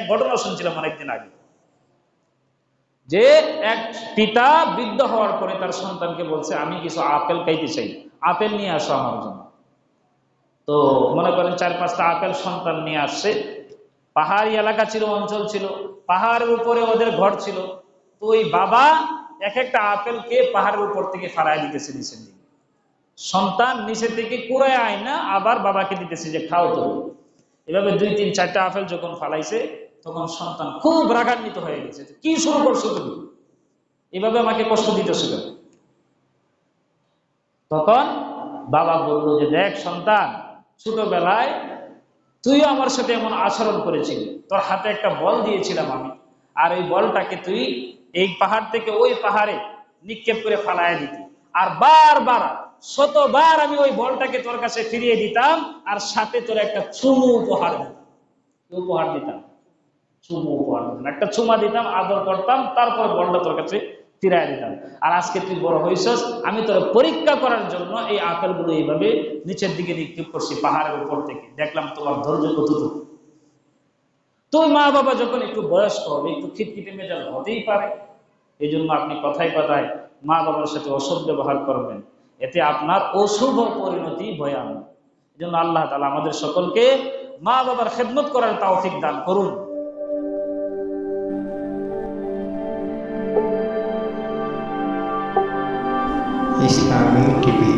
ঘটনা শুনছিলাম অনেকদিন আগে, যে এক পিতা বৃদ্ধ হওয়ার পরে তার সন্তানকে বলছে আমি কিছু আপেল খাইতে চাই, আপেল নিয়ে আসো আমার জন্য। তো মনে করেন 4-5টা আপেল সন্তান নিয়ে আসছে। পাহাড়ি এলাকা ছিল, অঞ্চল ছিল, পাহাড়ের উপরে ওদের ঘর ছিল। তো ওই বাবা এক একটা আপেলকে পাহাড়ের উপর থেকে ফালায় দিতেছে নিচের দিকে, সন্তান নিচে থেকে কুড়ায় আয় না আবার বাবাকে দিতেছে যে খাও তো। এভাবে 2-3-4টা আপেল যখন ফালাইছে তখন সন্তান খুব রাগান্বিত হয়ে গেছে, কি শুরু করছো তুমি, এভাবে আমাকে কষ্ট দিতেছো কেন? তখন বাবা বলল যে দেখ সন্তান, ছোটবেলায় তুইও আমার সাথে এমন আচরণ করেছিলি, তোর হাতে একটা বল দিয়েছিলাম আমি, আর এই বলটাকে তুই এই পাহাড় থেকে ওই পাহাড়ে নিক্ষেপ করে ফালায় দিতি, আর বারবার শতবার আমি ওই বলটাকে তোর কাছে ফিরিয়ে দিতাম, আর সাথে তোর একটা চুমু উপহার দিতাম। উপহার দিতাম, চুমু উপহার দিতাম, একটা চুমা দিতাম, আদর করতাম, তারপর বলটা তোর কাছে ফিরাই দিতাম। আর আজকে তুই বড় হয়েছিস, আমি তোর পরীক্ষা করার জন্য এই আপেলগুলো এইভাবে নিচের দিকে নিক্ষেপ করছি পাহাড়ের উপর থেকে, দেখলাম তোমার ধৈর্য কতটুকু। তো মা বাবা যখন একটু বয়স্ক হবে, একটু খিটখিটে মেজাজ হতেই পারে। এই জন্য আপনি কথায় কথায় মা বাবার সাথে অসৎ ব্যবহার করবেন, এতে আপনার অশুভ পরিণতি ভয়ানক। এই জন্য আল্লাহ তাআলা আমাদের সকলকে মা বাবার খেদমত করার তৌফিক দান করুন। ইসলামী টিভি।